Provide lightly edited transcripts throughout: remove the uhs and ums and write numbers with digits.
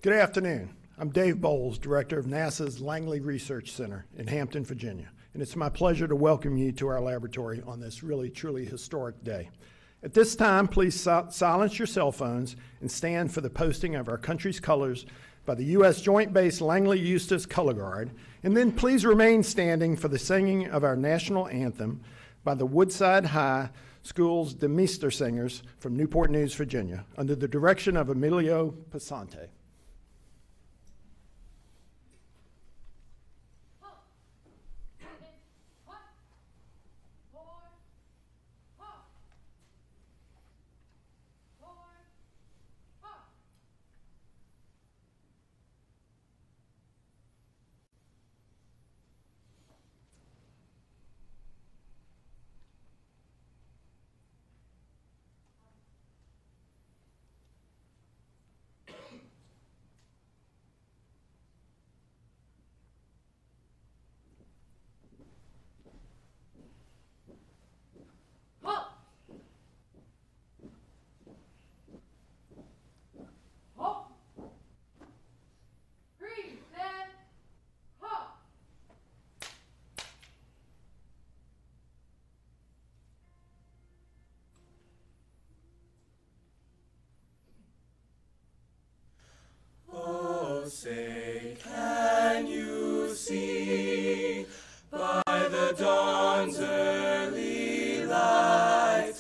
Good afternoon. I'm Dave Bowles, Director of NASA's Langley Research Center in Hampton, Virginia, and it's my pleasure to welcome you to our laboratory on this really, truly historic day. At this time, please silence your cell phones and stand for the posting of our country's colors by the U.S. Joint Base Langley Eustis Color Guard, and then please remain standing for the singing of our national anthem by the Woodside High School's Demeester Singers from Newport News, Virginia, under the direction of Emilio Passante. Say, can you see by the dawn's early light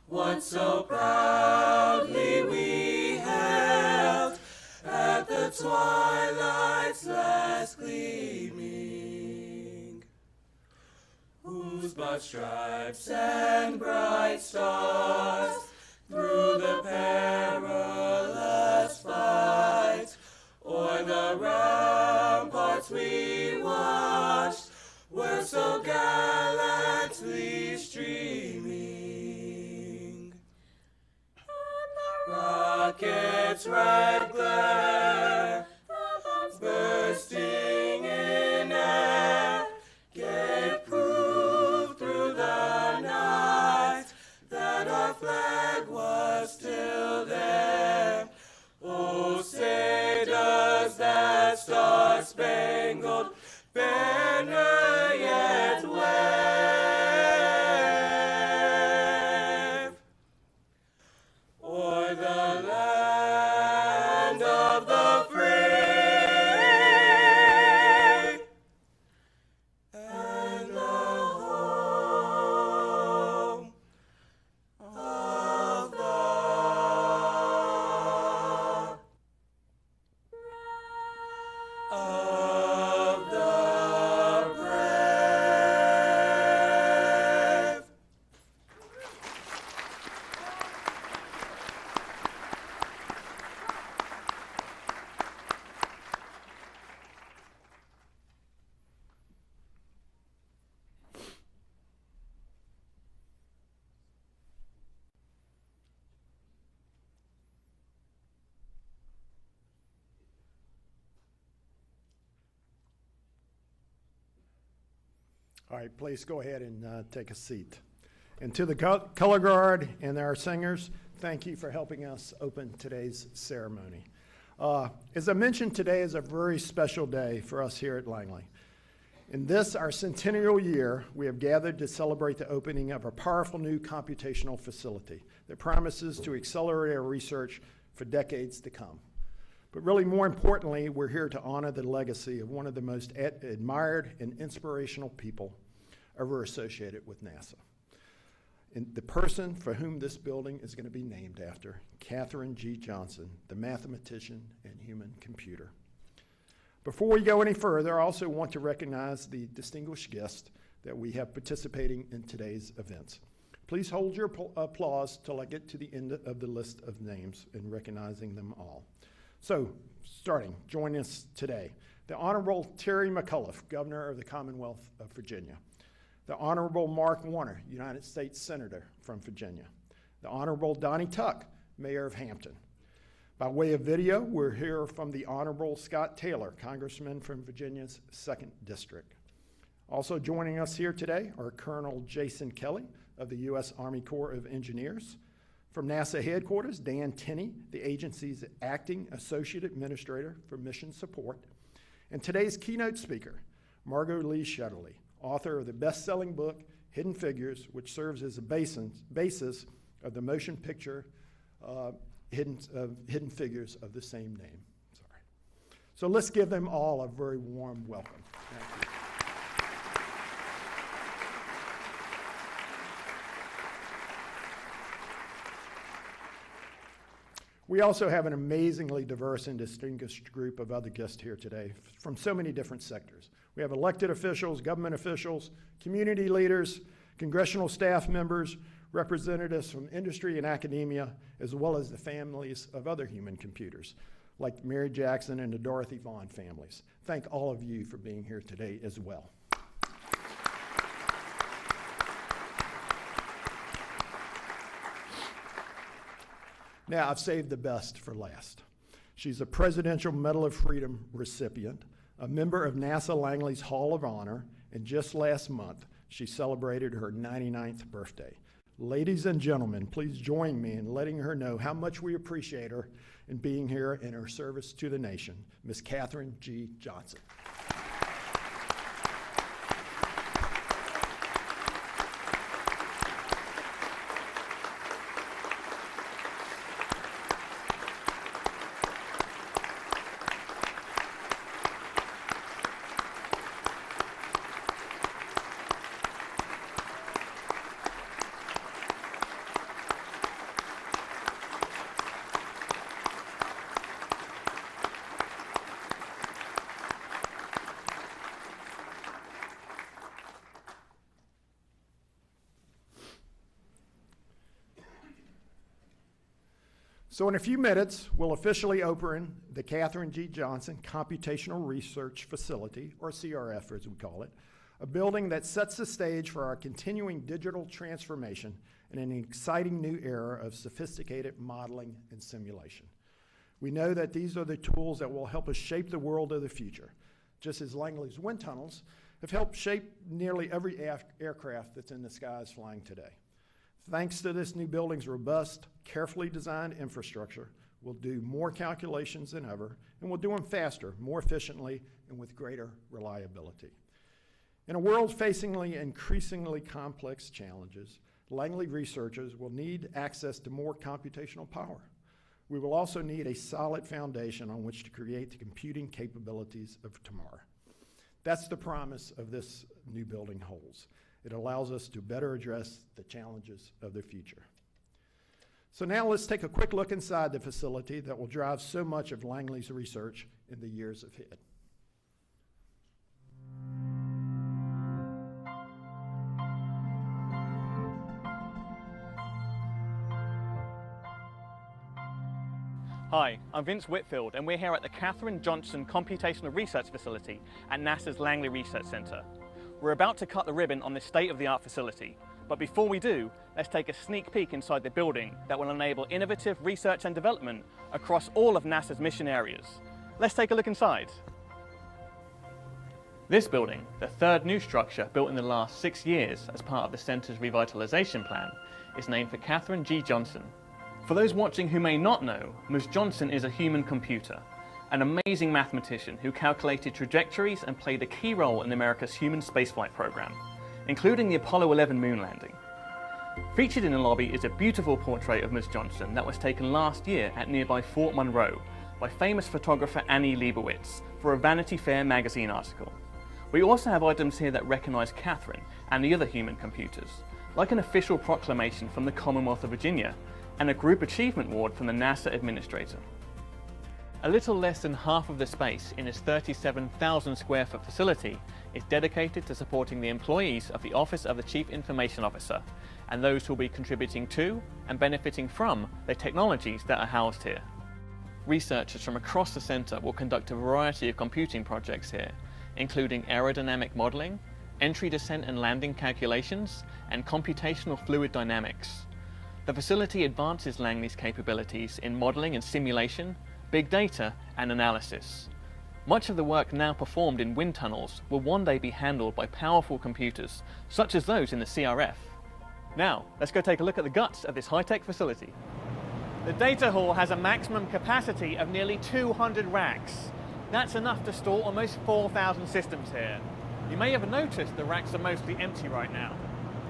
what so proudly we hailed at the twilight's last gleaming, whose broad stripes and bright stars through the perilous fight o'er the ramparts we watched were so gallantly streaming, and the rocket's red glare, the bombs bursting in air, gave proof through the night that our flag was still there. Oh, say does that star-spangled banner yet wave o'er the land of the free and the home of the brave. All right, please go ahead and take a seat. And to the color guard and our singers, thank you for helping us open today's ceremony. As I mentioned, today is a very special day for us here at Langley. In this, our centennial year, we have gathered to celebrate the opening of a powerful new computational facility that promises to accelerate our research for decades to come. But really, more importantly, we're here to honor the legacy of one of the most admired and inspirational people ever associated with NASA. And the person for whom this building is going to be named after, Katherine G. Johnson, the mathematician and human computer. Before we go any further, I also want to recognize the distinguished guests that we have participating in today's events. Please hold your applause till I get to the end of the list of names and recognizing them all. So, joining us today, the Honorable Terry McAuliffe, Governor of the Commonwealth of Virginia. The Honorable Mark Warner, United States Senator from Virginia. The Honorable Donnie Tuck, Mayor of Hampton. By way of video, we're here from the Honorable Scott Taylor, Congressman from Virginia's 2nd District. Also joining us here today are Colonel Jason Kelly of the U.S. Army Corps of Engineers, From NASA headquarters, Dan Tenney, the agency's acting associate administrator for mission support. And today's keynote speaker, Margot Lee Shetterly, author of the best-selling book, Hidden Figures, which serves as a basis of the motion picture Hidden Figures of the same name. Sorry. So let's give them all a very warm welcome. Thank you. We also have an amazingly diverse and distinguished group of other guests here today from so many different sectors. We have elected officials, government officials, community leaders, congressional staff members, representatives from industry and academia, as well as the families of other human computers, like Mary Jackson and the Dorothy Vaughan families. Thank all of you for being here today as well. Now, I've saved the best for last. She's a Presidential Medal of Freedom recipient, a member of NASA Langley's Hall of Honor, and just last month, she celebrated her 99th birthday. Ladies and gentlemen, please join me in letting her know how much we appreciate her in being here in her service to the nation, Miss Katherine G. Johnson. So in a few minutes, we'll officially open the Katherine G. Johnson Computational Research Facility, or CRF as we call it, a building that sets the stage for our continuing digital transformation in an exciting new era of sophisticated modeling and simulation. We know that these are the tools that will help us shape the world of the future, just as Langley's wind tunnels have helped shape nearly every aircraft that's in the skies flying today. Thanks to this new building's robust, carefully designed infrastructure, we'll do more calculations than ever, and we'll do them faster, more efficiently, and with greater reliability. In a world facing increasingly complex challenges, Langley researchers will need access to more computational power. We will also need a solid foundation on which to create the computing capabilities of tomorrow. That's the promise of this new building holds. It allows us to better address the challenges of the future. So now let's take a quick look inside the facility that will drive so much of Langley's research in the years ahead. Hi, I'm Vince Whitfield, and we're here at the Katherine Johnson Computational Research Facility at NASA's Langley Research Center. We're about to cut the ribbon on this state-of-the-art facility, but before we do, let's take a sneak peek inside the building that will enable innovative research and development across all of NASA's mission areas. Let's take a look inside. This building, the third new structure built in the last 6 years as part of the center's revitalization plan, is named for Katherine G. Johnson. For those watching who may not know, Ms. Johnson is a human computer, an amazing mathematician who calculated trajectories and played a key role in America's human spaceflight program, including the Apollo 11 moon landing. Featured in the lobby is a beautiful portrait of Ms. Johnson that was taken last year at nearby Fort Monroe by famous photographer Annie Leibovitz for a Vanity Fair magazine article. We also have items here that recognize Katherine and the other human computers, like an official proclamation from the Commonwealth of Virginia and a Group Achievement Award from the NASA Administrator. A little less than half of the space in this 37,000 square foot facility is dedicated to supporting the employees of the Office of the Chief Information Officer and those who will be contributing to and benefiting from the technologies that are housed here. Researchers from across the center will conduct a variety of computing projects here, including aerodynamic modeling, entry, descent and landing calculations, and computational fluid dynamics. The facility advances Langley's capabilities in modeling and simulation, big data, and analysis. Much of the work now performed in wind tunnels will one day be handled by powerful computers, such as those in the CRF. Now, let's go take a look at the guts of this high-tech facility. The data hall has a maximum capacity of nearly 200 racks. That's enough to store almost 4,000 systems here. You may have noticed the racks are mostly empty right now.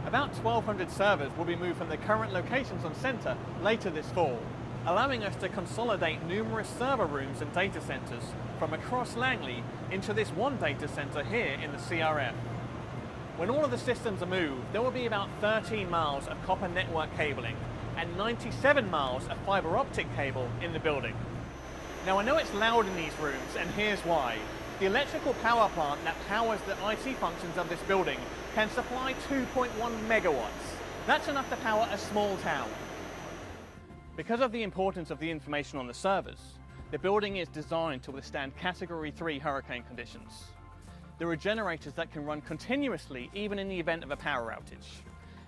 About 1,200 servers will be moved from their current locations on Center later this fall, allowing us to consolidate numerous server rooms and data centers from across Langley into this one data center here in the CRF. When all of the systems are moved, there will be about 13 miles of copper network cabling and 97 miles of fiber optic cable in the building. Now, I know it's loud in these rooms, and here's why. The electrical power plant that powers the IT functions of this building can supply 2.1 megawatts. That's enough to power a small town. Because of the importance of the information on the servers, the building is designed to withstand Category 3 hurricane conditions. There are generators that can run continuously even in the event of a power outage.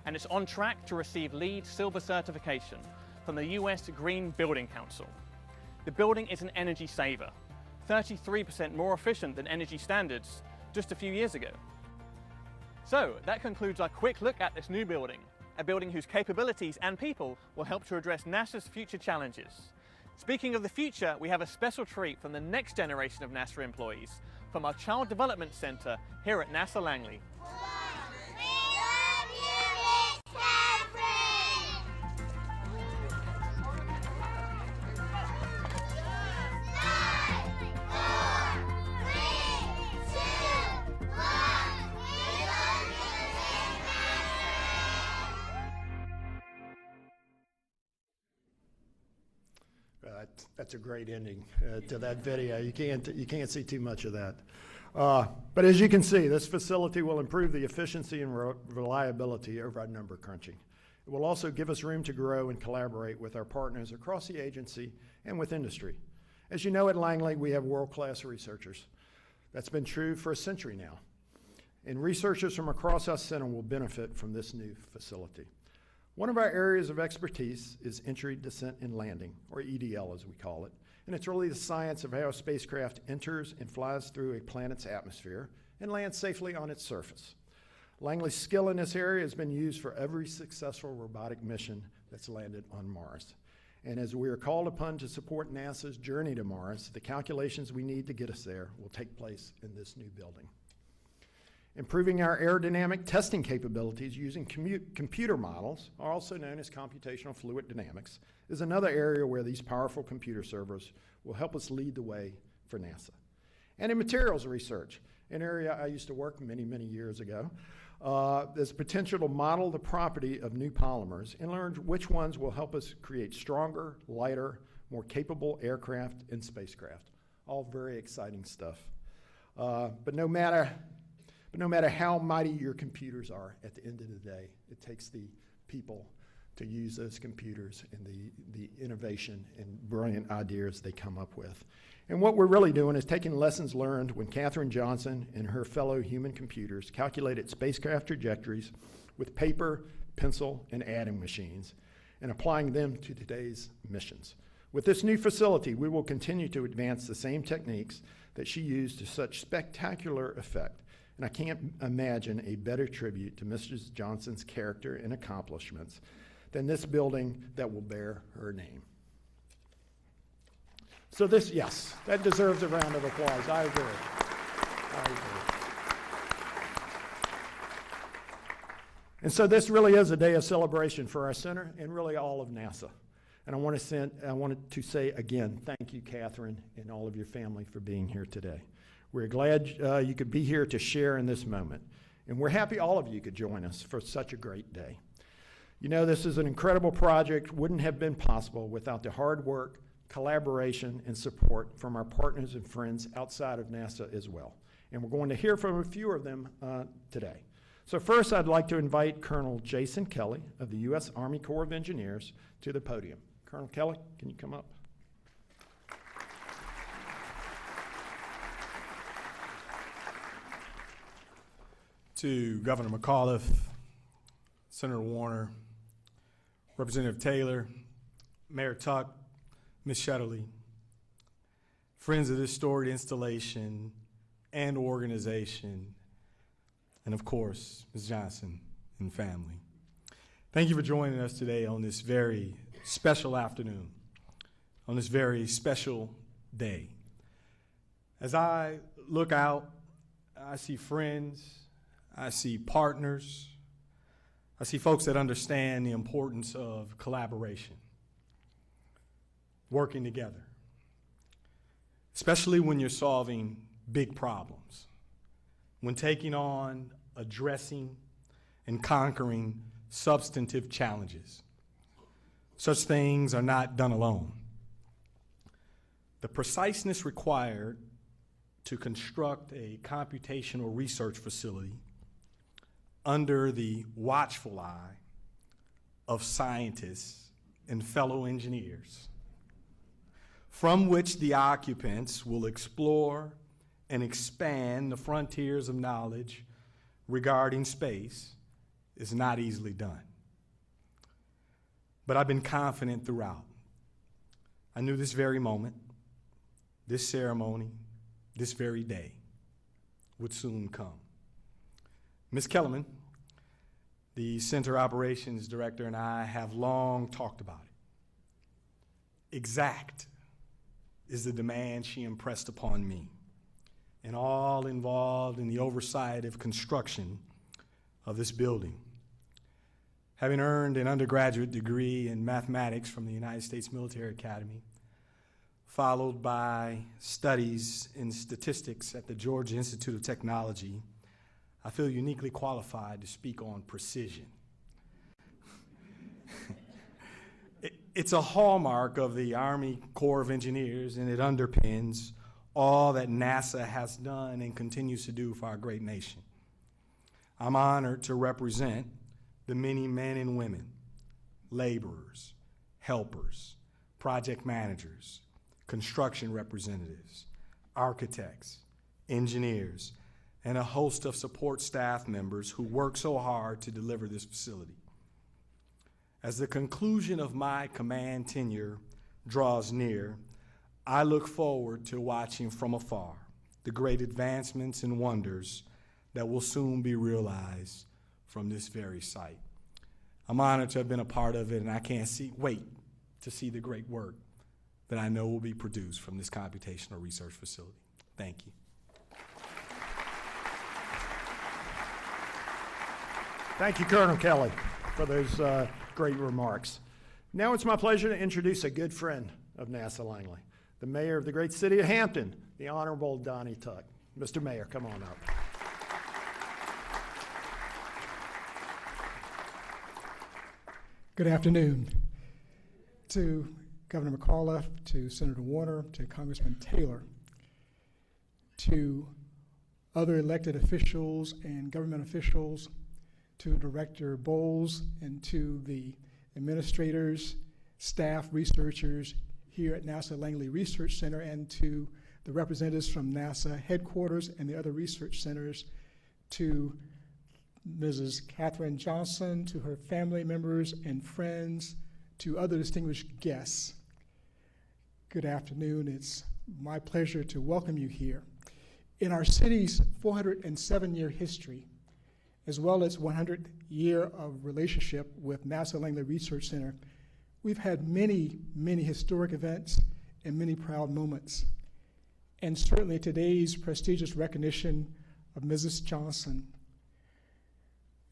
And it's on track to receive LEED Silver certification from the US Green Building Council. The building is an energy saver, 33% more efficient than energy standards just a few years ago. So that concludes our quick look at this new building, a building whose capabilities and people will help to address NASA's future challenges. Speaking of the future, we have a special treat from the next generation of NASA employees from our Child Development Center here at NASA Langley. That's a great ending to that video. You can't see too much of that. But as you can see, this facility will improve the efficiency and reliability of our number crunching. It will also give us room to grow and collaborate with our partners across the agency and with industry. As you know, at Langley, we have world-class researchers. That's been true for a century now. And researchers from across our center will benefit from this new facility. One of our areas of expertise is entry, descent, and landing, or EDL as we call it. And it's really the science of how a spacecraft enters and flies through a planet's atmosphere and lands safely on its surface. Langley's skill in this area has been used for every successful robotic mission that's landed on Mars. And as we are called upon to support NASA's journey to Mars, the calculations we need to get us there will take place in this new building. Improving our aerodynamic testing capabilities using computer models, also known as computational fluid dynamics, is another area where these powerful computer servers will help us lead the way for NASA. And in materials research, an area I used to work many, many years ago, there's potential to model the property of new polymers and learn which ones will help us create stronger, lighter, more capable aircraft and spacecraft. All very exciting stuff. But no matter how mighty your computers are, at the end of the day, it takes the people to use those computers and the innovation and brilliant ideas they come up with. And what we're really doing is taking lessons learned when Katherine Johnson and her fellow human computers calculated spacecraft trajectories with paper, pencil, and adding machines, and applying them to today's missions. With this new facility, we will continue to advance the same techniques that she used to such spectacular effect. And I can't imagine a better tribute to Mrs. Johnson's character and accomplishments than this building that will bear her name. So this, yes, that deserves a round of applause. I agree. And so this really is a day of celebration for our center and really all of NASA. And I wanted to say again, thank you, Katherine, and all of your family for being here today. We're glad you could be here to share in this moment. And we're happy all of you could join us for such a great day. You know, this is an incredible project, wouldn't have been possible without the hard work, collaboration, and support from our partners and friends outside of NASA as well. And we're going to hear from a few of them today. So first, I'd like to invite Colonel Jason Kelly of the U.S. Army Corps of Engineers to the podium. Colonel Kelly, can you come up? To Governor McAuliffe, Senator Warner, Representative Taylor, Mayor Tuck, Ms. Shetterly, friends of this storied installation and organization, and of course, Ms. Johnson and family. Thank you for joining us today on this very special afternoon, on this very special day. As I look out, I see friends, I see partners, I see folks that understand the importance of collaboration, working together, especially when you're solving big problems, when taking on, addressing, and conquering substantive challenges. Such things are not done alone. The preciseness required to construct a computational research facility under the watchful eye of scientists and fellow engineers, from which the occupants will explore and expand the frontiers of knowledge regarding space, is not easily done. But I've been confident throughout. I knew this very moment, this ceremony, this very day would soon come. Ms. Kellerman, the Center Operations Director, and I have long talked about it. Exact is the demand she impressed upon me and all involved in the oversight of construction of this building. Having earned an undergraduate degree in mathematics from the United States Military Academy, followed by studies in statistics at the Georgia Institute of Technology, I feel uniquely qualified to speak on precision. It's a hallmark of the Army Corps of Engineers, and it underpins all that NASA has done and continues to do for our great nation. I'm honored to represent the many men and women, laborers, helpers, project managers, construction representatives, architects, engineers, and a host of support staff members who work so hard to deliver this facility. As the conclusion of my command tenure draws near, I look forward to watching from afar the great advancements and wonders that will soon be realized from this very site. I'm honored to have been a part of it, and I can't wait to see the great work that I know will be produced from this computational research facility. Thank you. Thank you, Colonel Kelly, for those great remarks. Now it's my pleasure to introduce a good friend of NASA Langley, the mayor of the great city of Hampton, the Honorable Donnie Tuck. Mr. Mayor, come on up. Good afternoon. To Governor McAuliffe, to Senator Warner, to Congressman Taylor, to other elected officials and government officials, to Director Bowles, and to the administrators, staff, researchers here at NASA Langley Research Center, and to the representatives from NASA headquarters and the other research centers, to Mrs. Katherine Johnson, to her family members and friends, to other distinguished guests. Good afternoon. It's my pleasure to welcome you here. In our city's 407-year history, as well as 100 year of relationship with NASA Langley Research Center, we've had many, many historic events and many proud moments. And certainly today's prestigious recognition of Mrs. Johnson,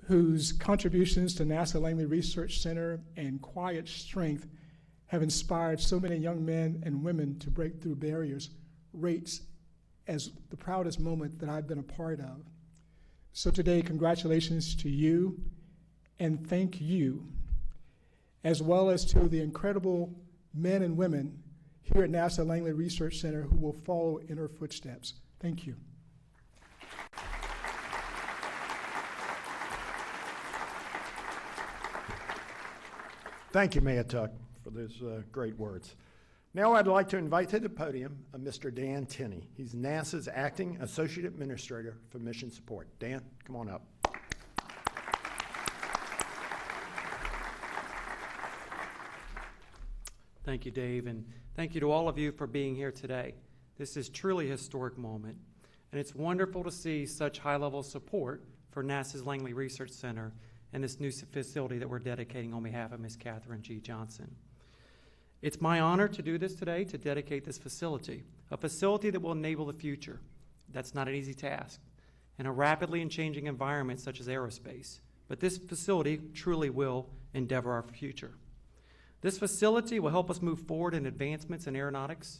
whose contributions to NASA Langley Research Center and quiet strength have inspired so many young men and women to break through barriers, rates as the proudest moment that I've been a part of. So today, congratulations to you, and thank you, as well as to the incredible men and women here at NASA Langley Research Center who will follow in her footsteps. Thank you. Thank you, Mayor Tuck, for those great words. Now I'd like to invite to the podium Mr. Dan Tenney. He's NASA's Acting Associate Administrator for Mission Support. Dan, come on up. Thank you, Dave, and thank you to all of you for being here today. This is truly a historic moment, and it's wonderful to see such high-level support for NASA's Langley Research Center and this new facility that we're dedicating on behalf of Ms. Katherine G. Johnson. It's my honor to do this today, to dedicate this facility, a facility that will enable the future. That's not an easy task in a rapidly changing environment such as aerospace, but this facility truly will endeavor our future. This facility will help us move forward in advancements in aeronautics,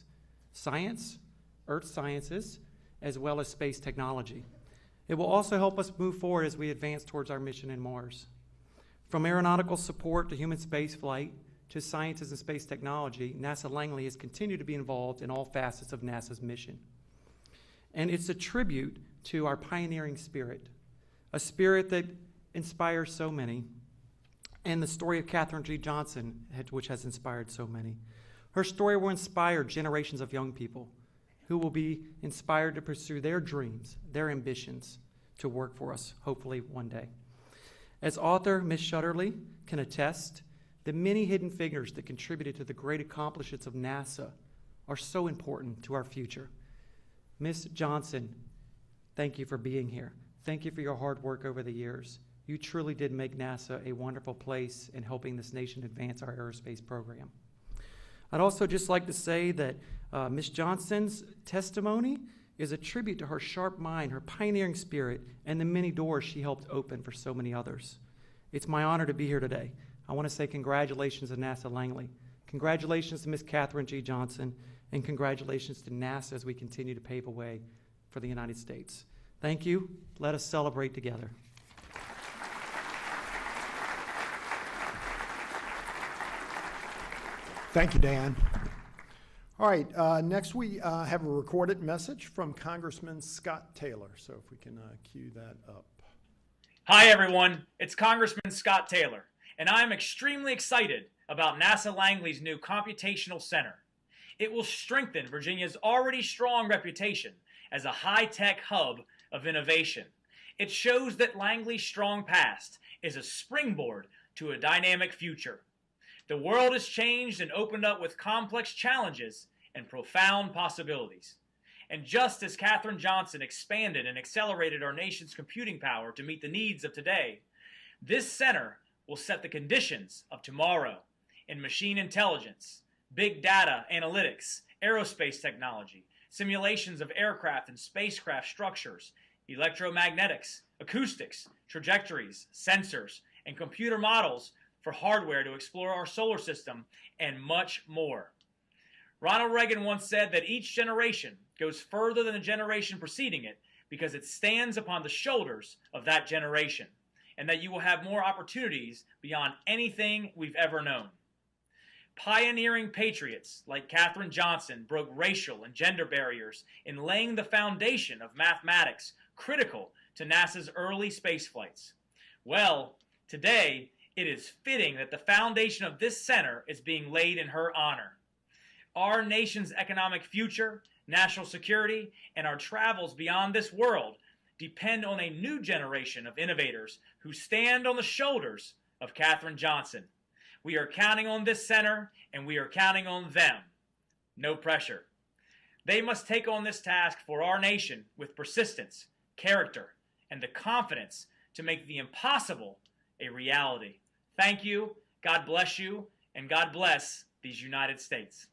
science, earth sciences, as well as space technology. It will also help us move forward as we advance towards our mission in Mars. From aeronautical support to human spaceflight to sciences and space technology, NASA Langley has continued to be involved in all facets of NASA's mission. And it's a tribute to our pioneering spirit, a spirit that inspires so many, and the story of Katherine G. Johnson, which has inspired so many. Her story will inspire generations of young people who will be inspired to pursue their dreams, their ambitions, to work for us, hopefully one day. As author Ms. Shutterly can attest, the many hidden figures that contributed to the great accomplishments of NASA are so important to our future. Ms. Johnson, thank you for being here. Thank you for your hard work over the years. You truly did make NASA a wonderful place in helping this nation advance our aerospace program. I'd also just like to say that Ms. Johnson's testimony is a tribute to her sharp mind, her pioneering spirit, and the many doors she helped open for so many others. It's my honor to be here today. I want to say congratulations to NASA Langley. Congratulations to Ms. Katherine G. Johnson, and congratulations to NASA as we continue to pave a way for the United States. Thank you. Let us celebrate together. Thank you, Dan. All right, next we have a recorded message from Congressman Scott Taylor. So if we can cue that up. Hi, everyone. It's Congressman Scott Taylor, and I'm extremely excited about NASA Langley's new Computational Center. It will strengthen Virginia's already strong reputation as a high-tech hub of innovation. It shows that Langley's strong past is a springboard to a dynamic future. The world has changed and opened up with complex challenges and profound possibilities. And just as Katherine Johnson expanded and accelerated our nation's computing power to meet the needs of today, this center will set the conditions of tomorrow in machine intelligence, big data analytics, aerospace technology, simulations of aircraft and spacecraft structures, electromagnetics, acoustics, trajectories, sensors, and computer models for hardware to explore our solar system, and much more. Ronald Reagan once said that each generation goes further than the generation preceding it because it stands upon the shoulders of that generation, and that you will have more opportunities beyond anything we've ever known. Pioneering patriots like Katherine Johnson broke racial and gender barriers in laying the foundation of mathematics critical to NASA's early space flights. Well, today, it is fitting that the foundation of this center is being laid in her honor. Our nation's economic future, national security, and our travels beyond this world depend on a new generation of innovators who stand on the shoulders of Katherine Johnson. We are counting on this center, and we are counting on them. No pressure. They must take on this task for our nation with persistence, character, and the confidence to make the impossible a reality. Thank you, God bless you, and God bless these United States.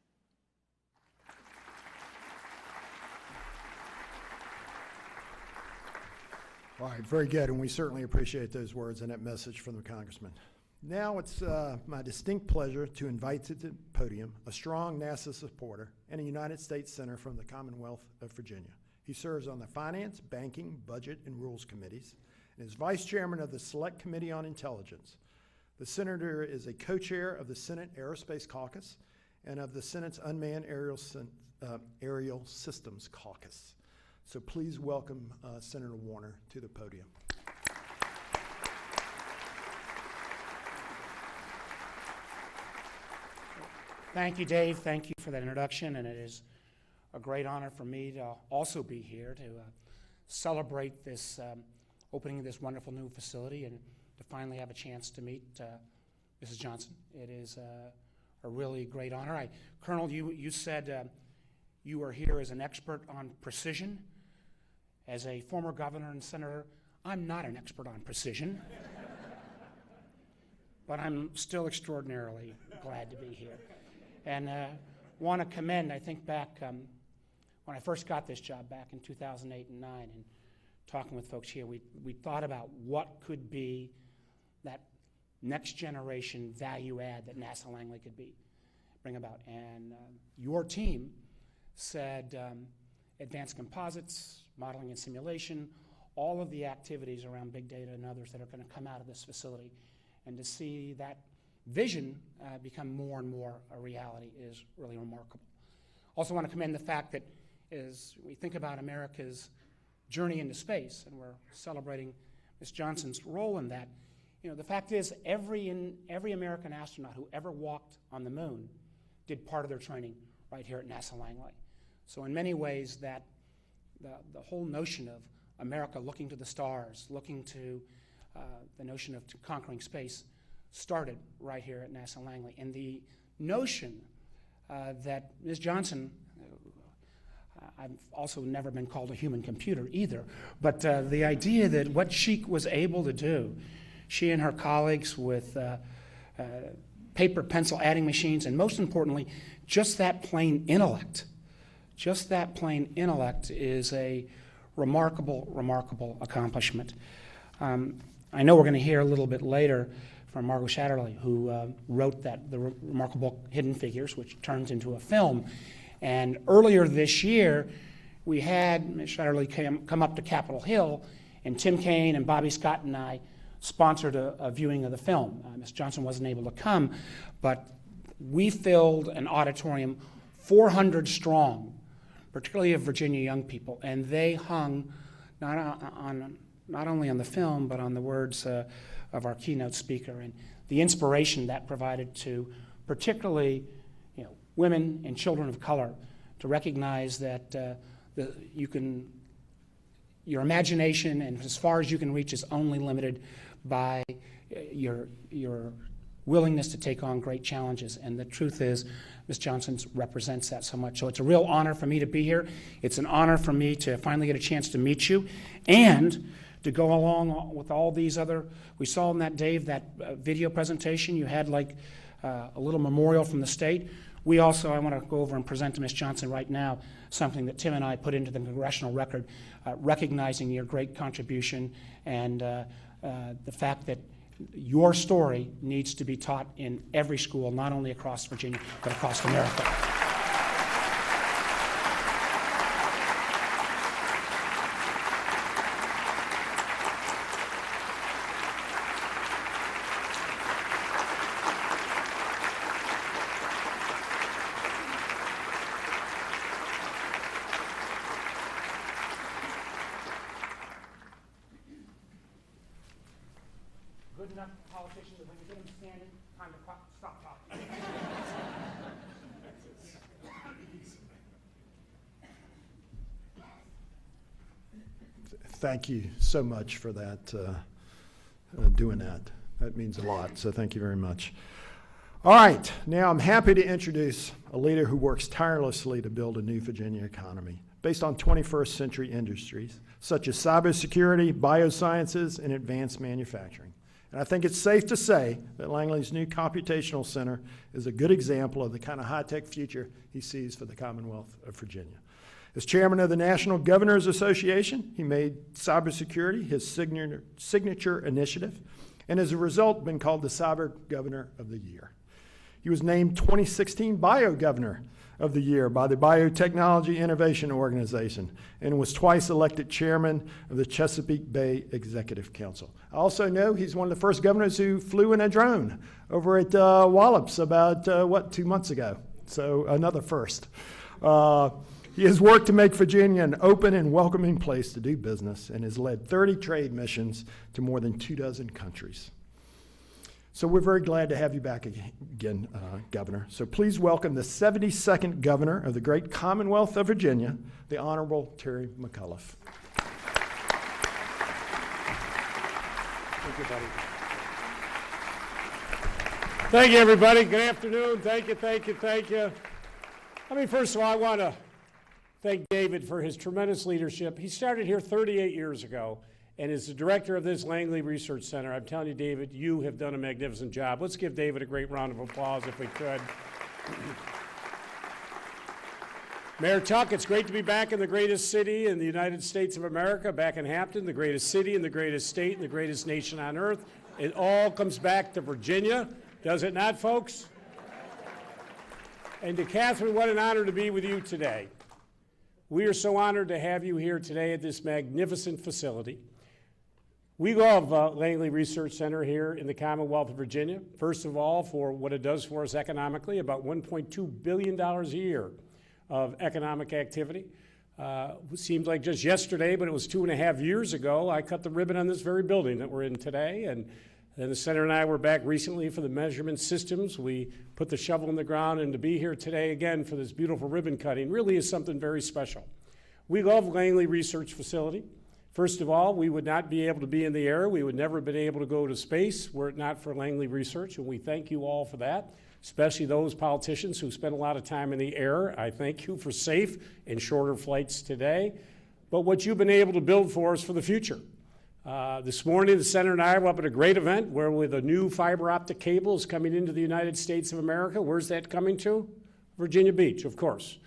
All right, very good, and we certainly appreciate those words and that message from the Congressman. Now it's my distinct pleasure to invite to the podium a strong NASA supporter and a United States Senator from the Commonwealth of Virginia. He serves on the Finance, Banking, Budget, and Rules Committees and is Vice Chairman of the Select Committee on Intelligence. The Senator is a co-chair of the Senate Aerospace Caucus and of the Senate's Unmanned Aerial Systems Caucus. So please welcome Senator Warner to the podium. Thank you, Dave. Thank you for that introduction, and it is a great honor for me to also be here to celebrate this opening of this wonderful new facility and to finally have a chance to meet Mrs. Johnson. It is a really great honor. Colonel, you said you are here as an expert on precision. As a former governor and senator, I'm not an expert on precision. but I'm still extraordinarily glad to be here. And want to commend, I think back when I first got this job back in 2008 and 2009, and talking with folks here, we thought about what could be that next generation value add that NASA Langley could bring about. And your team said advanced composites, modeling and simulation, all of the activities around big data and others that are going to come out of this facility. And to see that vision become more and more a reality is really remarkable. Also want to commend the fact that as we think about America's journey into space, and we're celebrating Ms. Johnson's role in that, the fact is every American astronaut who ever walked on the moon did part of their training right here at NASA Langley. So in many ways, that the whole notion of America looking to the stars, looking to the notion of conquering space started right here at NASA Langley. And the notion that Ms. Johnson, I've also never been called a human computer either, but the idea that what she was able to do, she and her colleagues with paper, pencil adding machines, and most importantly, just that plain intellect. Just that plain intellect is a remarkable, remarkable accomplishment. I know we're going to hear a little bit later from Margot Shatterley, who wrote the remarkable book, Hidden Figures, which turns into a film. And earlier this year, we had Ms. Shatterley come up to Capitol Hill, and Tim Kaine and Bobby Scott and I sponsored a viewing of the film. Ms. Johnson wasn't able to come, but we filled an auditorium 400 strong, particularly of Virginia young people, and they hung not only on the film, but on the words of our keynote speaker, and the inspiration that provided to particularly women and children of color to recognize that your imagination and as far as you can reach is only limited by your willingness to take on great challenges. And the truth is, Ms. Johnson represents that so much. So it's a real honor for me to be here. It's an honor for me to finally get a chance to meet you and to go along with all these other, we saw in that, Dave, that video presentation, you had like a little memorial from the state. We also, I want to go over and present to Ms. Johnson right now something that Tim and I put into the congressional record, recognizing your great contribution and the fact that your story needs to be taught in every school, not only across Virginia, but across America. Good enough politicians that when you get them standing, time to stop talking. Thank you so much for that, doing that. That means a lot, so thank you very much. All right, now I'm happy to introduce a leader who works tirelessly to build a new Virginia economy based on 21st century industries, such as cybersecurity, biosciences, and advanced manufacturing. And I think it's safe to say that Langley's new Computational Center is a good example of the kind of high-tech future he sees for the Commonwealth of Virginia. As chairman of the National Governors Association, he made cybersecurity his signature initiative, and as a result, been called the Cyber Governor of the Year. He was named 2016 Bio Governor of the Year by the Biotechnology Innovation Organization and was twice elected chairman of the Chesapeake Bay Executive Council. I also know he's one of the first governors who flew in a drone over at Wallops about, 2 months ago. So another first. He has worked to make Virginia an open and welcoming place to do business and has led 30 trade missions to more than 24 countries. So we're very glad to have you back again, Governor. So please welcome the 72nd Governor of the great Commonwealth of Virginia, the Honorable Terry McAuliffe. Thank you, buddy. Thank you, everybody. Good afternoon. Thank you, thank you, thank you. I mean, first of all, I want to thank David for his tremendous leadership. He started here 38 years ago, And as the director of this Langley Research Center, I'm telling you, David, you have done a magnificent job. Let's give David a great round of applause if we could. Mayor Tuck, it's great to be back in the greatest city in the United States of America, back in Hampton, the greatest city and the greatest state and the greatest nation on earth. It all comes back to Virginia, does it not, folks? And to Katherine, what an honor to be with you today. We are so honored to have you here today at this magnificent facility. We love Langley Research Center here in the Commonwealth of Virginia. First of all, for what it does for us economically, about $1.2 billion a year of economic activity. It seems like just yesterday, but it was 2.5 years ago, I cut the ribbon on this very building that we're in today. And the center and I were back recently for the measurement systems. We put the shovel in the ground, and to be here today again for this beautiful ribbon cutting really is something very special. We love Langley Research Facility. First of all, we would not be able to be in the air. We would never have been able to go to space were it not for Langley Research, and we thank you all for that, especially those politicians who spend a lot of time in the air. I thank you for safe and shorter flights today, but what you've been able to build for us for the future. This morning, the Center and I were up at a great event where with a new fiber optic cable is coming into the United States of America. Where's that coming to? Virginia Beach, of course.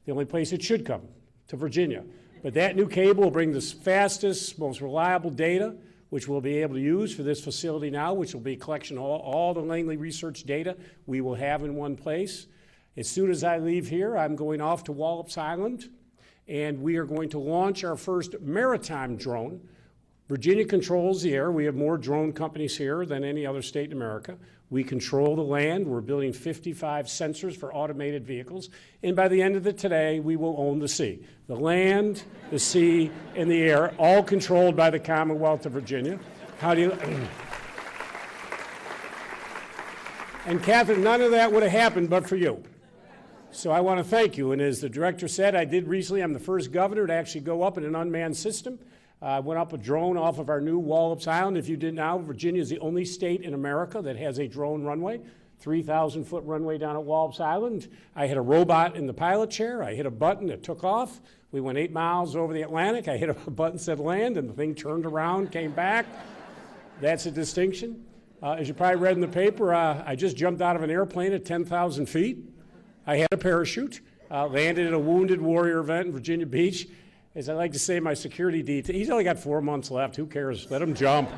The only place it should come, to Virginia. But that new cable will bring the fastest, most reliable data, which we'll be able to use for this facility now, which will be a collection of all the Langley research data we will have in one place. As soon as I leave here, I'm going off to Wallops Island, and we are going to launch our first maritime drone. Virginia controls the air. We have more drone companies here than any other state in America. We control the land. We're building 55 sensors for automated vehicles. And by the end of today, we will own the sea. The land, the sea, and the air, all controlled by the Commonwealth of Virginia. How do you... And Katherine, none of that would have happened but for you. So I want to thank you. And as the director said, I did recently, I'm the first governor to actually go up in an unmanned system. I went up a drone off of our new Wallops Island. If you didn't know, Virginia is the only state in America that has a drone runway, 3,000-foot runway down at Wallops Island. I had a robot in the pilot chair. I hit a button, it took off. We went 8 miles over the Atlantic. I hit a button, said land, and the thing turned around, came back. That's a distinction. As you probably read in the paper, I just jumped out of an airplane at 10,000 feet. I had a parachute, landed at a Wounded Warrior event in Virginia Beach. As I like to say, my security detail, he's only got 4 months left. Who cares? Let him jump.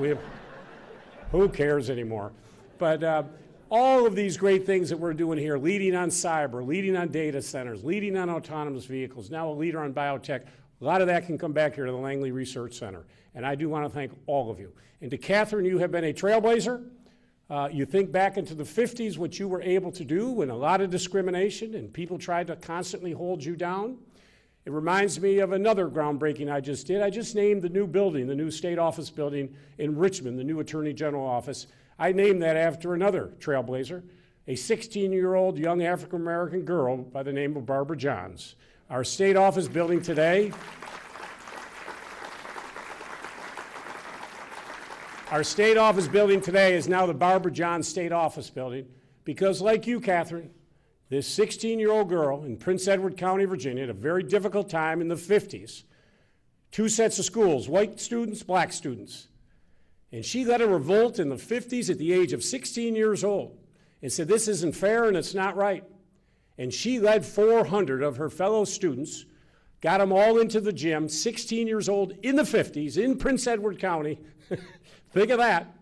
Who cares anymore? But all of these great things that we're doing here, leading on cyber, leading on data centers, leading on autonomous vehicles, now a leader on biotech, a lot of that can come back here to the Langley Research Center. And I do want to thank all of you. And to Katherine, you have been a trailblazer. You think back into the 50s, what you were able to do when a lot of discrimination and people tried to constantly hold you down. It reminds me of another groundbreaking I just did. I just named the new building, the new state office building in Richmond, the new Attorney General office. I named that after another trailblazer, a 16-year-old young African-American girl by the name of Barbara Johns. Our state office building today, is now the Barbara Johns State Office Building because, like you, Katherine, this 16-year-old girl in Prince Edward County, Virginia, at a very difficult time in the 50s, 2 sets of schools, white students, black students. And she led a revolt in the 50s at the age of 16 years old and said, this isn't fair and it's not right. And she led 400 of her fellow students, got them all into the gym, 16 years old in the 50s in Prince Edward County. Think of that.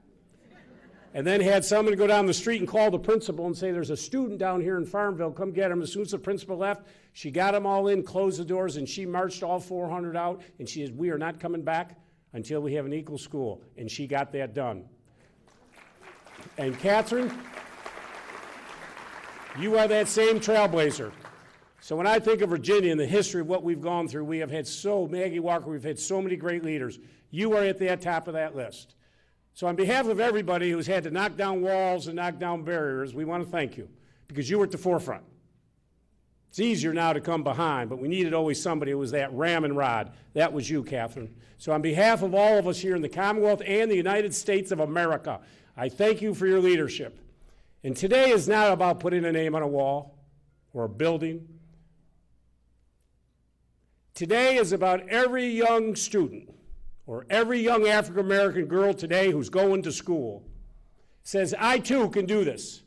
And then had someone go down the street and call the principal and say, there's a student down here in Farmville, come get him. As soon as the principal left, she got them all in, closed the doors, and she marched all 400 out, and she said, we are not coming back until we have an equal school. And she got that done. And Katherine, you are that same trailblazer. So when I think of Virginia and the history of what we've gone through, we have had Maggie Walker, we've had so many great leaders. You are at the top of that list. So on behalf of everybody who's had to knock down walls and knock down barriers, we want to thank you because you were at the forefront. It's easier now to come behind, but we needed always somebody who was that ram and rod. That was you, Katherine. So on behalf of all of us here in the Commonwealth and the United States of America, I thank you for your leadership. And today is not about putting a name on a wall or a building. Today is about every young student, or every young African American girl today who's going to school says, I too can do this.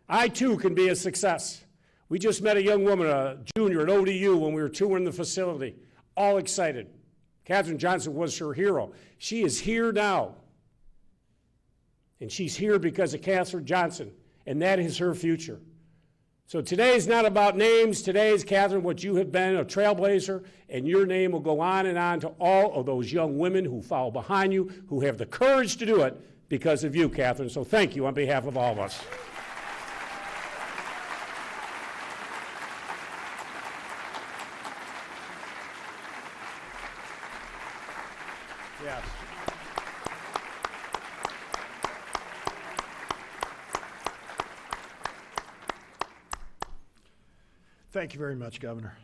I too can be a success. We just met a young woman, a junior at ODU, when we were touring the facility, all excited. Katherine Johnson was her hero. She is here now. And she's here because of Katherine Johnson, and that is her future. So today is not about names. Today is, Katherine, what you have been, a trailblazer, and your name will go on and on to all of those young women who follow behind you, who have the courage to do it because of you, Katherine. So thank you on behalf of all of us. Yes. Thank you very much, Governor.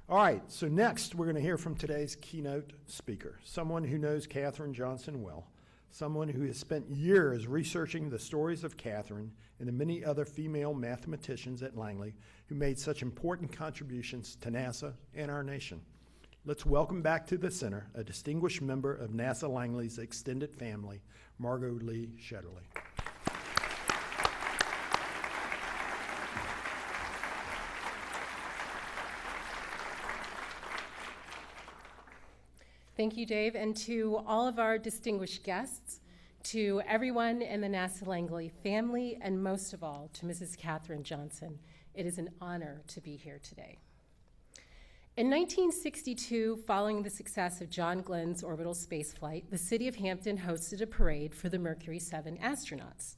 All right, so next we're going to hear from today's keynote speaker, someone who knows Katherine Johnson well, someone who has spent years researching the stories of Katherine and the many other female mathematicians at Langley who made such important contributions to NASA and our nation. Let's welcome back to the center a distinguished member of NASA Langley's extended family, Margot Lee Shetterly. Thank you, Dave, and to all of our distinguished guests, to everyone in the NASA Langley family, and most of all, to Mrs. Katherine Johnson. It is an honor to be here today. In 1962, following the success of John Glenn's orbital spaceflight, the city of Hampton hosted a parade for the Mercury 7 astronauts.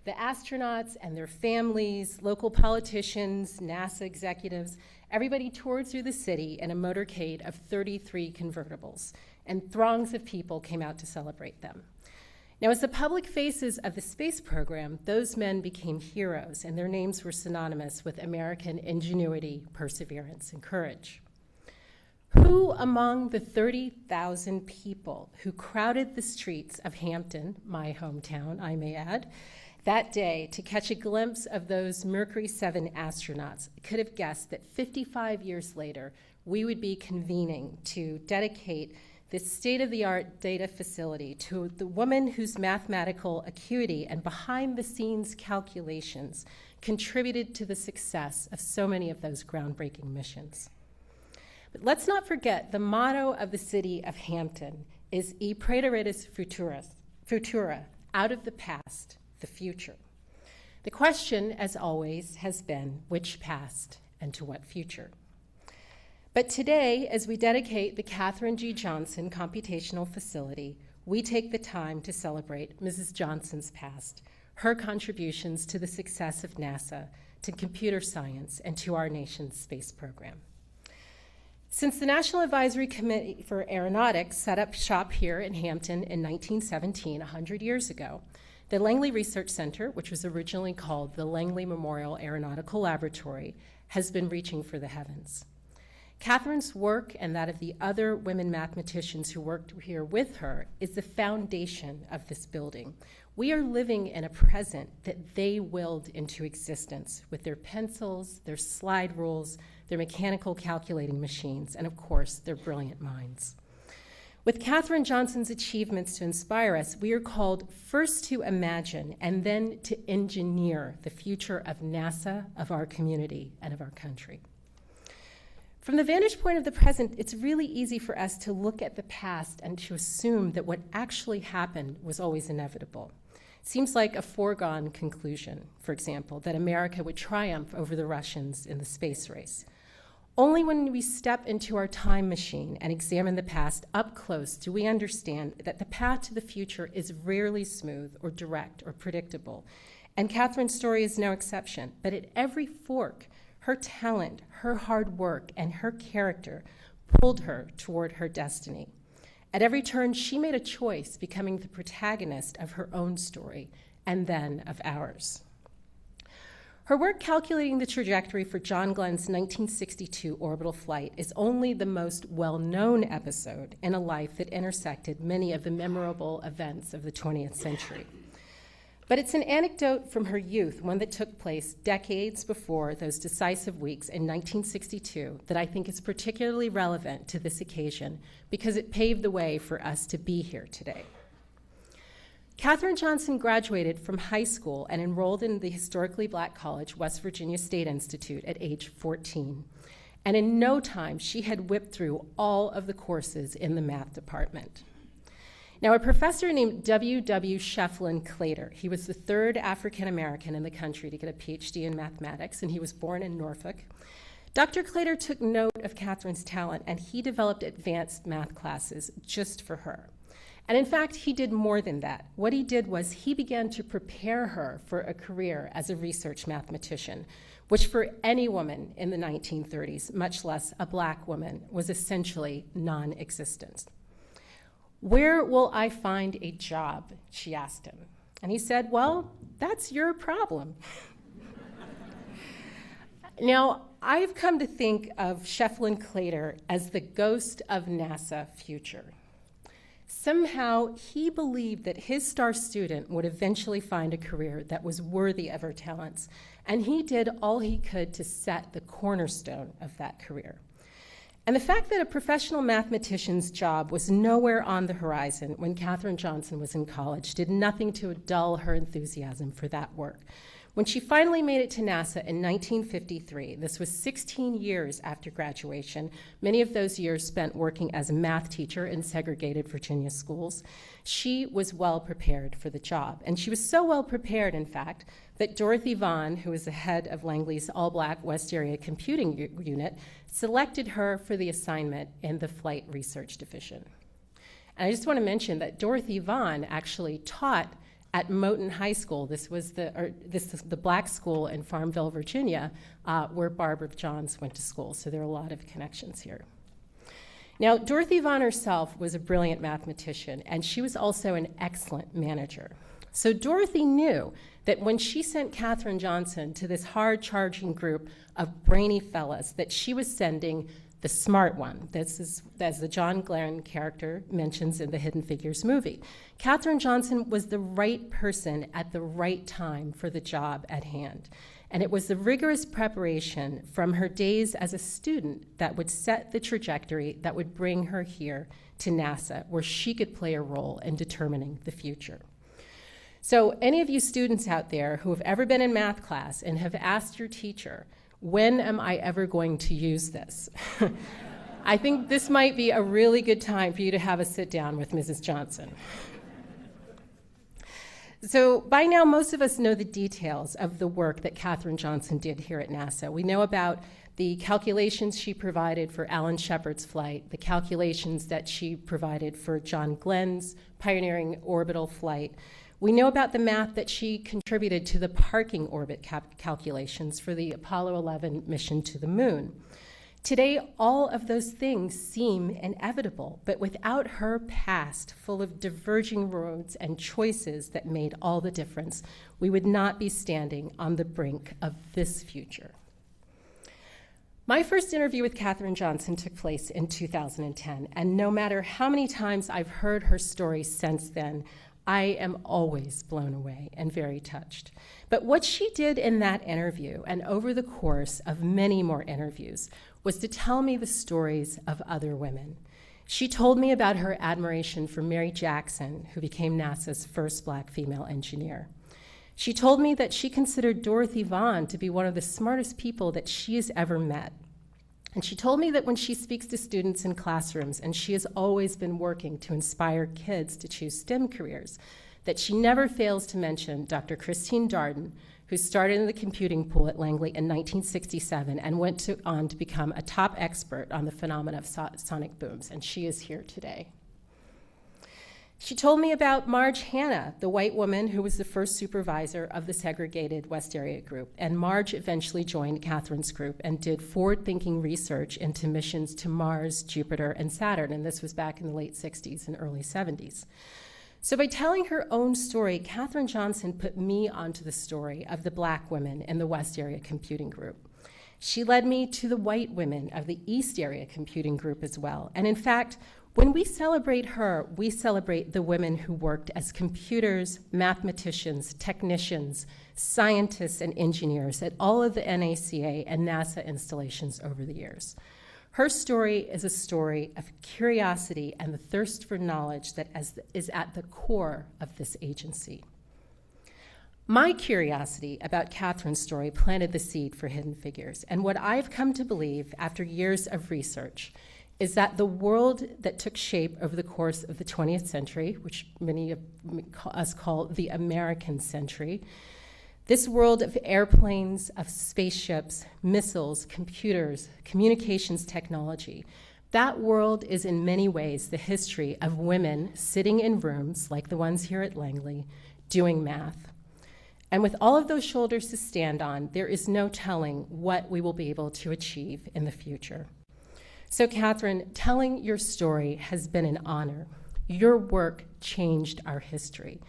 The astronauts and their families, local politicians, NASA executives, everybody toured through the city in a motorcade of 33 convertibles, and throngs of people came out to celebrate them. Now, as the public faces of the space program, those men became heroes, and their names were synonymous with American ingenuity, perseverance, and courage. Who among the 30,000 people who crowded the streets of Hampton, my hometown, I may add, that day to catch a glimpse of those Mercury 7 astronauts could have guessed that 55 years later, we would be convening to dedicate this state-of-the-art data facility to the woman whose mathematical acuity and behind-the-scenes calculations contributed to the success of so many of those groundbreaking missions. But let's not forget the motto of the city of Hampton is E Praeteris Futura, out of the past, the future. The question, as always, has been which past and to what future? But today, as we dedicate the Katherine G. Johnson Computational Facility, we take the time to celebrate Mrs. Johnson's past, her contributions to the success of NASA, to computer science, and to our nation's space program. Since the National Advisory Committee for Aeronautics set up shop here in Hampton in 1917, 100 years ago, the Langley Research Center, which was originally called the Langley Memorial Aeronautical Laboratory, has been reaching for the heavens. Katherine's work and that of the other women mathematicians who worked here with her is the foundation of this building. We are living in a present that they willed into existence with their pencils, their slide rules, their mechanical calculating machines, and of course, their brilliant minds. With Katherine Johnson's achievements to inspire us, we are called first to imagine and then to engineer the future of NASA, of our community, and of our country. From the vantage point of the present, it's really easy for us to look at the past and to assume that what actually happened was always inevitable. It seems like a foregone conclusion, for example, that America would triumph over the Russians in the space race. Only when we step into our time machine and examine the past up close do we understand that the path to the future is rarely smooth or direct or predictable. And Katherine's story is no exception. But at every fork, her talent, her hard work, and her character pulled her toward her destiny. At every turn, she made a choice, becoming the protagonist of her own story and then of ours. Her work calculating the trajectory for John Glenn's 1962 orbital flight is only the most well-known episode in a life that intersected many of the memorable events of the 20th century. But it's an anecdote from her youth, one that took place decades before those decisive weeks in 1962, that I think is particularly relevant to this occasion because it paved the way for us to be here today. Katherine Johnson graduated from high school and enrolled in the historically black college, West Virginia State Institute, at age 14. And in no time, she had whipped through all of the courses in the math department. Now, a professor named W.W. Shefflin Claytor, he was the third African American in the country to get a PhD in mathematics, and he was born in Norfolk. Dr. Claytor took note of Katherine's talent, and he developed advanced math classes just for her. And in fact, he did more than that. What he did was he began to prepare her for a career as a research mathematician, which for any woman in the 1930s, much less a black woman, was essentially non-existent. "Where will I find a job?" she asked him. And he said, "Well, that's your problem." Now, I've come to think of Shefflin Claytor as the ghost of NASA future. Somehow, he believed that his star student would eventually find a career that was worthy of her talents, and he did all he could to set the cornerstone of that career. And the fact that a professional mathematician's job was nowhere on the horizon when Katherine Johnson was in college did nothing to dull her enthusiasm for that work. When she finally made it to NASA in 1953, this was 16 years after graduation, many of those years spent working as a math teacher in segregated Virginia schools, she was well prepared for the job. And she was so well prepared, in fact, that Dorothy Vaughan, who was the head of Langley's all-black West Area Computing Unit, selected her for the assignment in the Flight Research Division. And I just want to mention that Dorothy Vaughan actually taught at Moton High School. This is the black school in Farmville, Virginia, where Barbara Johns went to school. So there are a lot of connections here. Now, Dorothy Vaughan herself was a brilliant mathematician, and she was also an excellent manager. So Dorothy knew that when she sent Katherine Johnson to this hard-charging group of brainy fellas, that she was sending the smart one. This is, as the John Glenn character mentions in the Hidden Figures movie. Katherine Johnson was the right person at the right time for the job at hand. And it was the rigorous preparation from her days as a student that would set the trajectory that would bring her here to NASA, where she could play a role in determining the future. So any of you students out there who have ever been in math class and have asked your teacher, when am I ever going to use this? I think this might be a really good time for you to have a sit down with Mrs. Johnson. So by now, most of us know the details of the work that Katherine Johnson did here at NASA. We know about the calculations she provided for Alan Shepard's flight, the calculations that she provided for John Glenn's pioneering orbital flight. We know about the math that she contributed to the parking orbit calculations for the Apollo 11 mission to the moon. Today, all of those things seem inevitable, but without her past full of diverging roads and choices that made all the difference, we would not be standing on the brink of this future. My first interview with Katherine Johnson took place in 2010, and no matter how many times I've heard her story since then, I am always blown away and very touched. But what she did in that interview, and over the course of many more interviews, was to tell me the stories of other women. She told me about her admiration for Mary Jackson, who became NASA's first black female engineer. She told me that she considered Dorothy Vaughan to be one of the smartest people that she has ever met. And she told me that when she speaks to students in classrooms, and she has always been working to inspire kids to choose STEM careers, that she never fails to mention Dr. Christine Darden, who started in the computing pool at Langley in 1967 and went on to become a top expert on the phenomena of sonic booms, and she is here today. She told me about Marge Hanna, the white woman who was the first supervisor of the segregated West Area group, and Marge eventually joined Katherine's group and did forward-thinking research into missions to Mars, Jupiter, and Saturn, and this was back in the late 60s and early 70s. So by telling her own story, Katherine Johnson put me onto the story of the black women in the West Area Computing Group. She led me to the white women of the East Area Computing Group as well. And in fact, When we celebrate her, we celebrate the women who worked as computers, mathematicians, technicians, scientists, and engineers at all of the NACA and NASA installations over the years. Her story is a story of curiosity and the thirst for knowledge that is at the core of this agency. My curiosity about Katherine's story planted the seed for Hidden Figures, and what I've come to believe after years of research is that the world that took shape over the course of the 20th century, which many of us call the American century, this world of airplanes, of spaceships, missiles, computers, communications technology, that world is in many ways the history of women sitting in rooms like the ones here at Langley, doing math. And with all of those shoulders to stand on, there is no telling what we will be able to achieve in the future. So Katherine, telling your story has been an honor. Your work changed our history,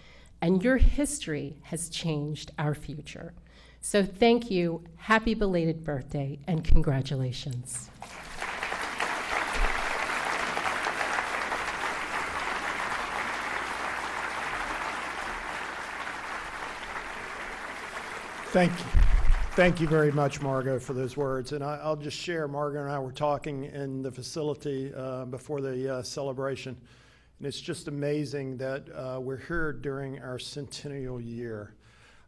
and your history has changed our future. So thank you, happy belated birthday, and congratulations. Thank you. Thank you very much, Margot, for those words. And I'll just share, Margot and I were talking in the facility before the celebration. And it's just amazing that we're here during our centennial year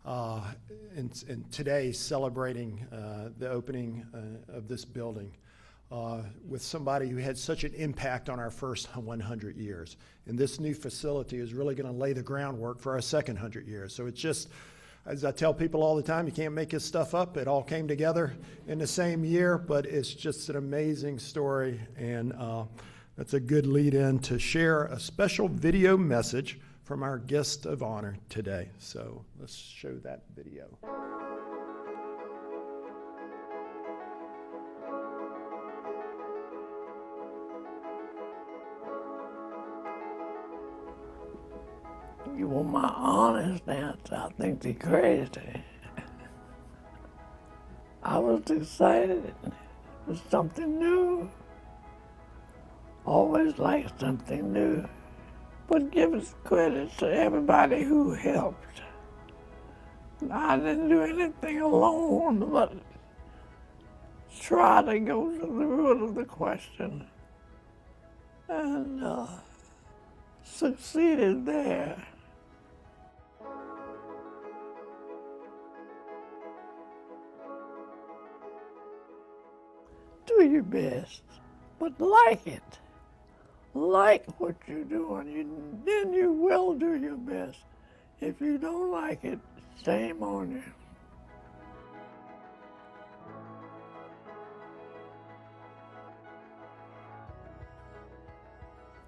and today celebrating the opening of this building with somebody who had such an impact on our first 100 years. And this new facility is really going to lay the groundwork for our second 100 years. So it's just, as I tell people all the time, you can't make this stuff up. It all came together in the same year, but it's just an amazing story, and that's a good lead-in to share a special video message from our guest of honor today. So let's show that video. You want my honest answer? I think they're crazy. I was excited. It was something new. Always like something new. But give us credit to everybody who helped. I didn't do anything alone but try to go to the root of the question. And succeeded there. Do your best, but like it. Like what you're doing, then you will do your best. If you don't like it, shame on you.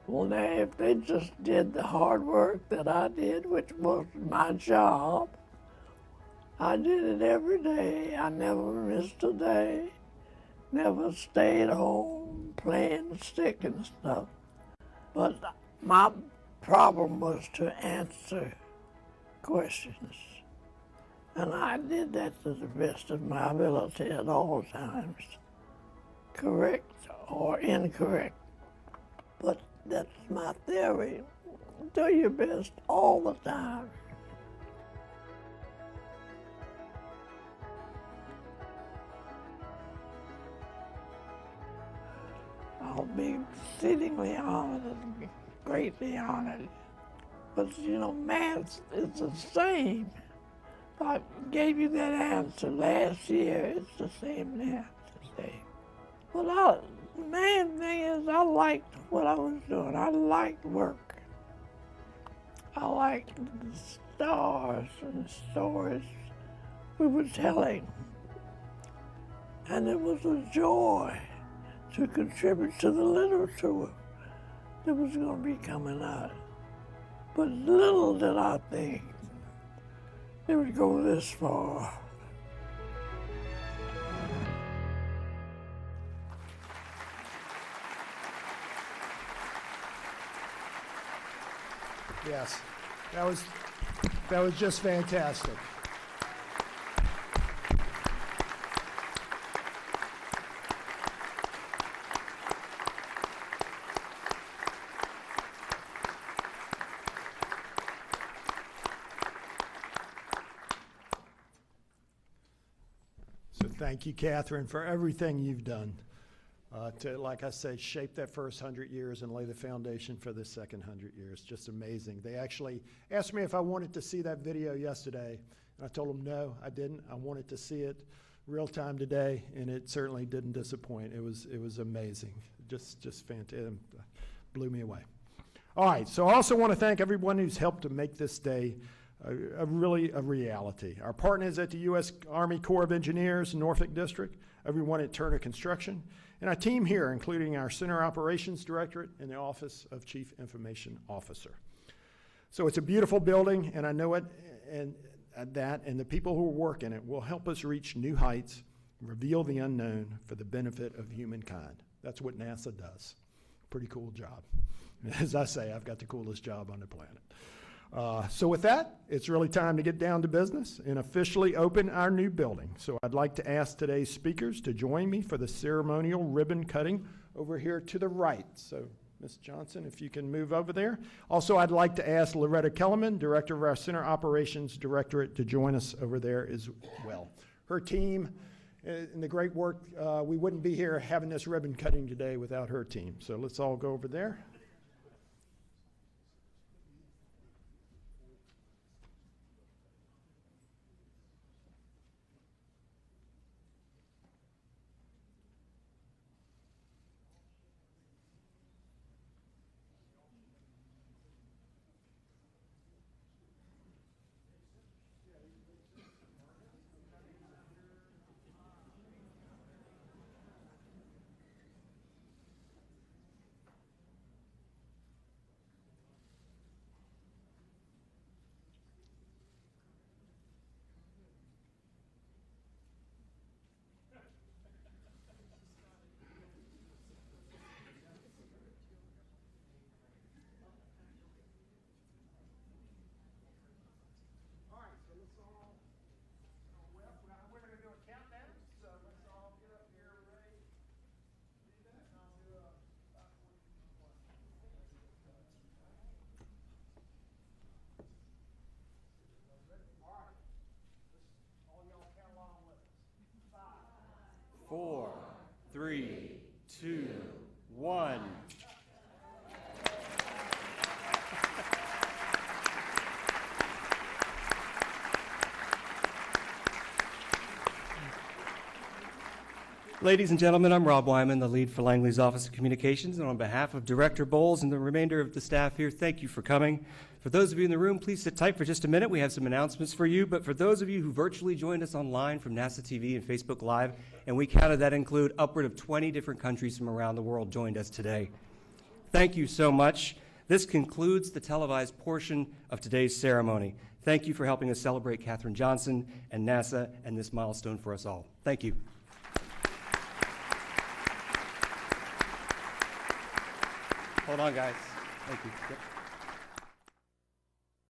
Well, now, if they just did the hard work that I did, which was my job, I did it every day. I never missed a day. Never stayed home playing stick and stuff. But my problem was to answer questions. And I did that to the best of my ability at all times, correct or incorrect. But that's my theory. Do your best all the time. I'll be exceedingly honored and greatly honored. But you know, math is the same. If I gave you that answer last year, it's the same answer today. But the main thing is I liked what I was doing. I liked work. I liked the stars and the stories we were telling. And it was a joy to contribute to the literature that was going to be coming out. But little did I think it would go this far. Yes, that was just fantastic. Thank you, Katherine, for everything you've done to, like I said, shape that first 100 years and lay the foundation for the second 100 years. Just amazing. They actually asked me if I wanted to see that video yesterday, and I told them no, I didn't. I wanted to see it real time today, and it certainly didn't disappoint. It was amazing. Just fantastic. Blew me away. All right, so I also want to thank everyone who's helped to make this day really a reality. Our partners at the U.S. Army Corps of Engineers, Norfolk District, everyone at Turner Construction, and our team here, including our Center Operations Directorate and the Office of Chief Information Officer. So it's a beautiful building, and I know it, and the people who work in it will help us reach new heights, reveal the unknown for the benefit of humankind. That's what NASA does. Pretty cool job. As I say, I've got the coolest job on the planet. So with that, it's really time to get down to business and officially open our new building. So I'd like to ask today's speakers to join me for the ceremonial ribbon cutting over here to the right. So Ms. Johnson, if you can move over there. Also, I'd like to ask Loretta Kellerman, Director of our Center Operations Directorate, to join us over there as well. Her team and the great work, we wouldn't be here having this ribbon cutting today without her team. So let's all go over there. Four, three, two, one. Ladies and gentlemen, I'm Rob Wyman, the lead for Langley's Office of Communications, and on behalf of Director Bowles and the remainder of the staff here, thank you for coming. For those of you in the room, please sit tight for just a minute. We have some announcements for you, but for those of you who virtually joined us online from NASA TV and Facebook Live, and we counted that include upward of 20 different countries from around the world joined us today. Thank you so much. This concludes the televised portion of today's ceremony. Thank you for helping us celebrate Katherine Johnson and NASA and this milestone for us all. Thank you. Hold on, guys. Thank you. Yep.